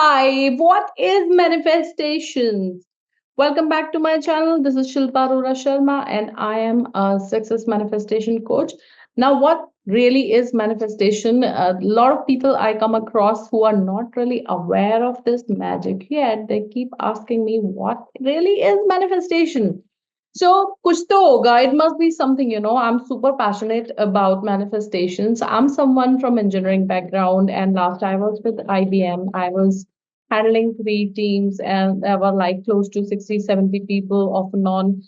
Hi, what is manifestations? Welcome back to my channel. This is Shilpa Arora Sharma, and I am a success manifestation coach. Now, what really is manifestation? A lot of people I come across who are not really aware of this magic yet, they keep asking me, what really is manifestation? So, kuch to hoga. It must be something, I'm super passionate about manifestations. I'm someone from engineering background, and last I was with IBM. I was handling three teams, and there were like close to 60, 70 people off and on.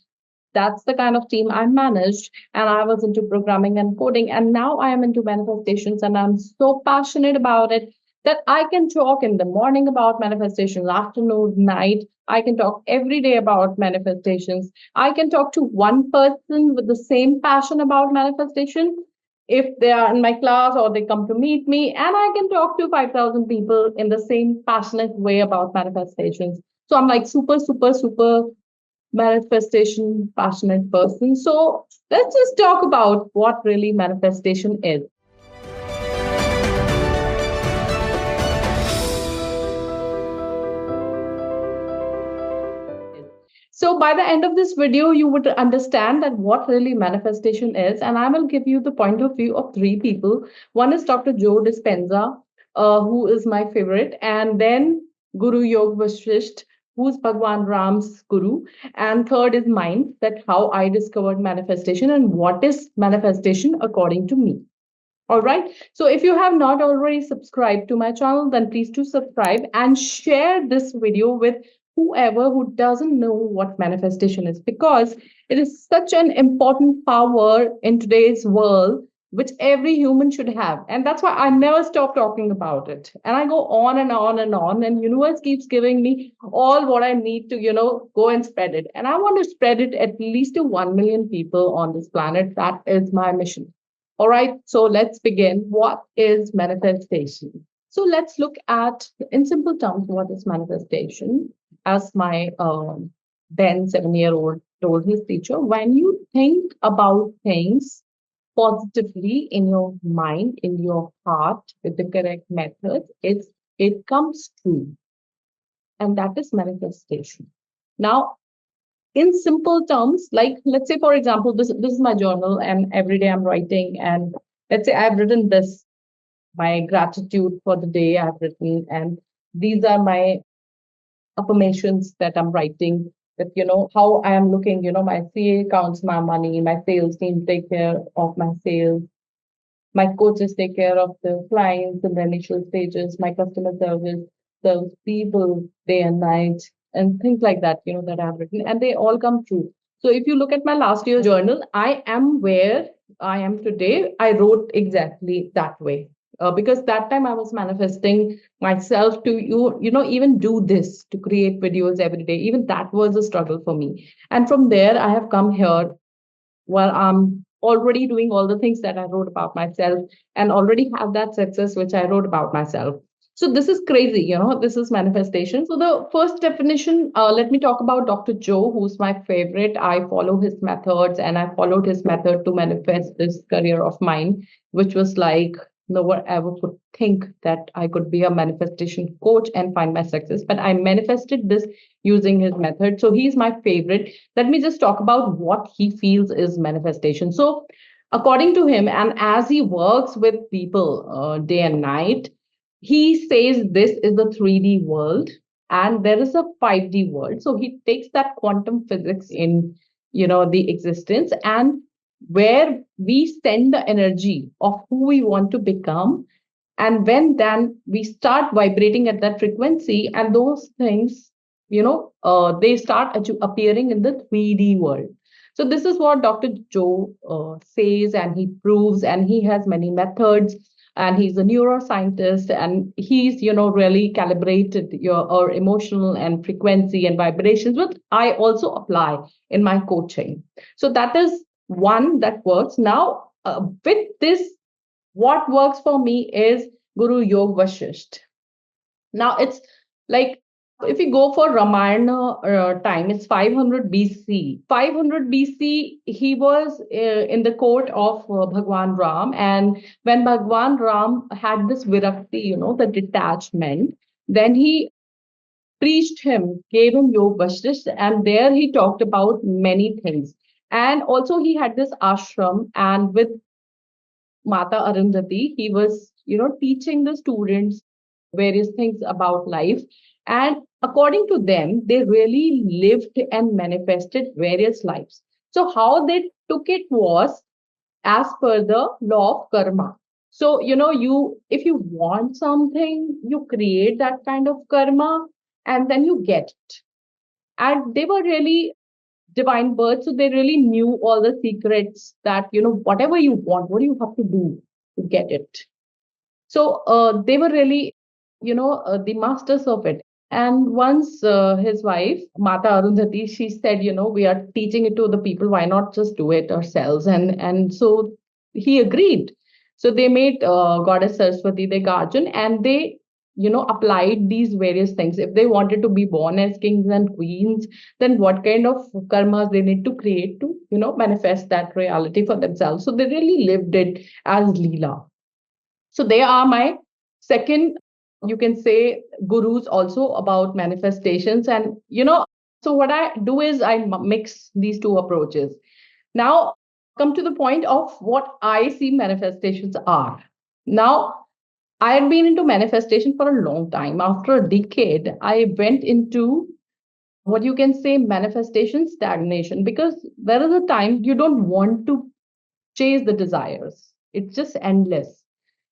That's the kind of team I managed, and I was into programming and coding. And now I am into manifestations, and I'm so passionate about it that I can talk in the morning about manifestations, afternoon, night. I can talk every day about manifestations. I can talk to one person with the same passion about manifestation if they are in my class or they come to meet me, and I can talk to 5,000 people in the same passionate way about manifestations. So I'm like super, super, super manifestation passionate person. So let's just talk about what really manifestation is. So by the end of this video, you would understand that what really manifestation is, and I will give you the point of view of three people. One is Dr. Joe Dispenza, who is my favorite, and then Guru Yog Vashisht, who's Bhagwan Ram's guru, and third is mine, that how I discovered manifestation and what is manifestation according to me. All right. So if you have not already subscribed to my channel, then please do subscribe and share this video with whoever who doesn't know what manifestation is, because it is such an important power in today's world which every human should have. And that's why I never stop talking about it. And I go on and on and on, and universe keeps giving me all what I need to, go and spread it. And I want to spread it at least to 1 million people on this planet. That is my mission. All right, so let's begin. What is manifestation? So let's look at, in simple terms, what is manifestation. As my then 7-year-old told his teacher, when you think about things positively in your mind, in your heart, with the correct methods, it comes true, and that is manifestation. Now, in simple terms, like let's say, for example, this is my journal, and every day I'm writing, and let's say I've written this, my gratitude for the day I've written, and these are my affirmations that I'm writing, that how I am looking, my CA counts my money, my sales team take care of my sales, my coaches take care of the clients in the initial stages, my customer service serves people day and night, and things like that, that I've written, and they all come true. So if you look at my last year's journal, I am where I am today. I wrote exactly that way. Because that time I was manifesting myself to even do this, to create videos every day. Even that was a struggle for me. And from there, I have come here. Well, I'm already doing all the things that I wrote about myself, and already have that success which I wrote about myself. So this is crazy, this is manifestation. So the first definition, let me talk about Dr. Joe, who's my favorite. I follow his methods, and I followed his method to manifest this career of mine, which was like no one ever could think that I could be a manifestation coach and find my success. But I manifested this using his method. So he's my favorite. Let me just talk about what he feels is manifestation. So, according to him, and as he works with people day and night, he says this is the 3D world and there is a 5D world. So he takes that quantum physics in, the existence, and where we send the energy of who we want to become, and when then we start vibrating at that frequency, and those things, they start appearing in the 3D world. So this is what Dr. Joe says, and he proves, and he has many methods, and he's a neuroscientist, and he's really calibrated your our emotional and frequency and vibrations, which I also apply in my coaching. So that is one that works. Now, with this, what works for me is Guru Yog Vashisht. Now it's like, if you go for Ramayana time, it's 500 BC. 500 BC, he was in the court of Bhagwan Ram. And when Bhagwan Ram had this virakti, the detachment, Then he preached him, gave him Yog Vashisht, and there he talked about many things. And also he had this ashram, and with Mata Arundhati, he was, teaching the students various things about life. And according to them, they really lived and manifested various lives. So how they took it was as per the law of karma. So, you if you want something, you create that kind of karma and then you get it. And they were really divine birds, so they really knew all the secrets that, whatever you want, what do you have to do to get it? So they were really, the masters of it. And once his wife, Mata Arundhati, she said, we are teaching it to the people. Why not just do it ourselves? And so he agreed. So they made Goddess Saraswati their guardian, and they, applied these various things. If they wanted to be born as kings and queens, then what kind of karmas they need to create to, manifest that reality for themselves. So they really lived it as Leela. So they are my second, you can say, gurus also about manifestations. And, so what I do is I mix these two approaches. Now, come to the point of what I see manifestations are. Now, I had been into manifestation for a long time. After a decade, I went into what you can say manifestation stagnation, because there is a time you don't want to chase the desires. It's just endless.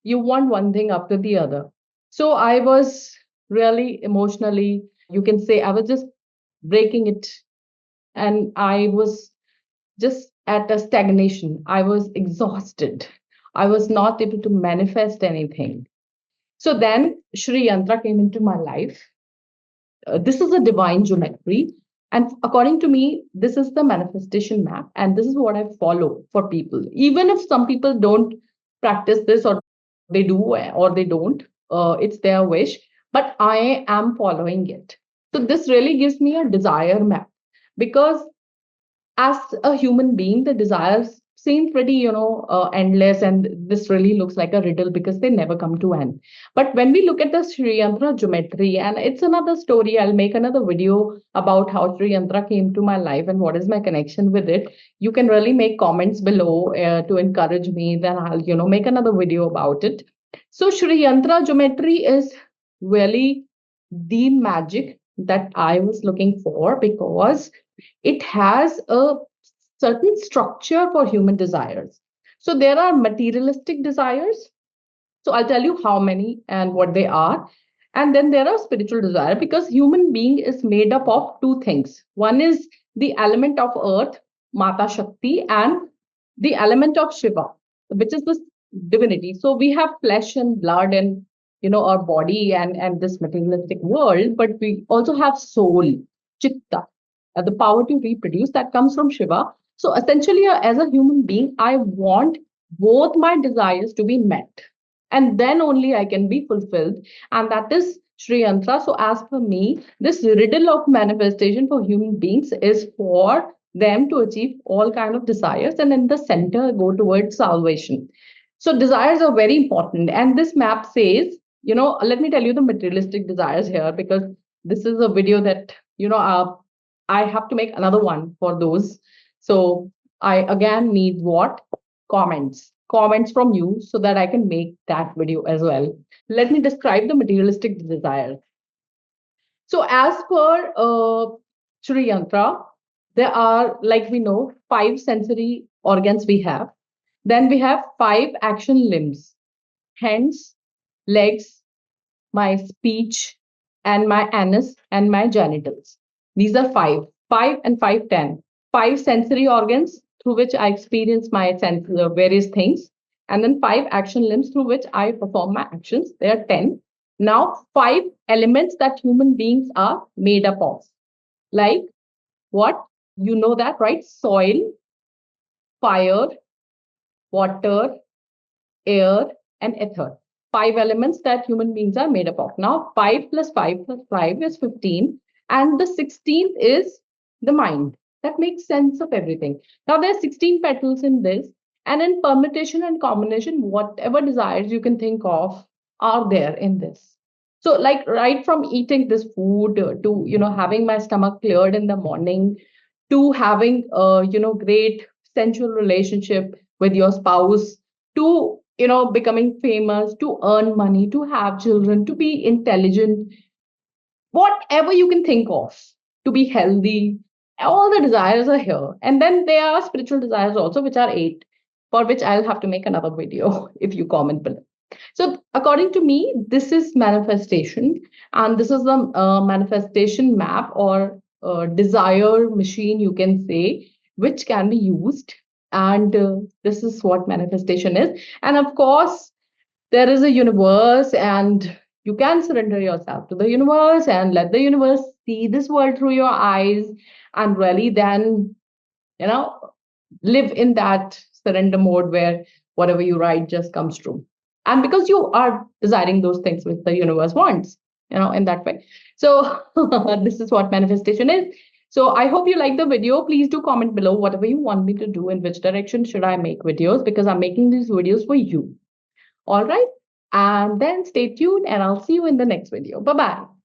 You want one thing after the other. So I was really emotionally, you can say, I was just breaking it. And I was just at a stagnation. I was exhausted. I was not able to manifest anything. So then Shri Yantra came into my life. This is a divine geometry. And according to me, this is the manifestation map. And this is what I follow for people. Even if some people don't practice this, or they do or they don't, it's their wish. But I am following it. So this really gives me a desire map, because as a human being, the desires seem pretty, endless, and this really looks like a riddle because they never come to end. But when we look at the Sri Yantra geometry, and it's another story, I'll make another video about how Sri Yantra came to my life and what is my connection with it. You can really make comments below to encourage me. Then I'll, make another video about it. So Sri Yantra geometry is really the magic that I was looking for, because it has a certain structure for human desires. So there are materialistic desires. So I'll tell you how many and what they are. And then there are spiritual desire, because human being is made up of two things. One is the element of earth, Mata Shakti, and the element of Shiva, which is this divinity. So we have flesh and blood and, our body and this materialistic world, but we also have soul, chitta, the power to reproduce that comes from Shiva. So essentially, as a human being, I want both my desires to be met, and then only I can be fulfilled. And that is Sri Yantra. So, as per me, this riddle of manifestation for human beings is for them to achieve all kind of desires, and in the center go towards salvation. So, desires are very important. And this map says, let me tell you the materialistic desires here, because this is a video that, I have to make another one for those. So, I again need what? Comments from you, so that I can make that video as well. Let me describe the materialistic desires. So as per Sri Yantra, there are, like we know, five sensory organs we have. Then we have five action limbs: hands, legs, my speech, and my anus, and my genitals. These are five. Five and five, 10. Five sensory organs through which I experience my various things. And then five action limbs through which I perform my actions. There are 10. Now, five elements that human beings are made up of. Like what? You know that, right? Soil, fire, water, air, and ether. Five elements that human beings are made up of. Now, 5 plus 5 plus 5 is 15. And the 16th is the mind. That makes sense of everything. Now, there are 16 petals in this. And in permutation and combination, whatever desires you can think of are there in this. So, like, right from eating this food to, having my stomach cleared in the morning, to having great sensual relationship with your spouse, to, becoming famous, to earn money, to have children, to be intelligent, whatever you can think of, to be healthy, all the desires are here. And then there are spiritual desires also, which are eight, for which I'll have to make another video if you comment below. So, according to me, this is manifestation, and this is the manifestation map or desire machine, you can say, which can be used. And this is what manifestation is. And of course, there is a universe, and you can surrender yourself to the universe and let the universe see this world through your eyes, and really then, you know, live in that surrender mode where whatever you write just comes true. And because you are desiring those things which the universe wants, in that way. So, this is what manifestation is. So, I hope you like the video. Please do comment below whatever you want me to do, in which direction should I make videos, because I'm making these videos for you. All right. And then stay tuned, and I'll see you in the next video. Bye bye.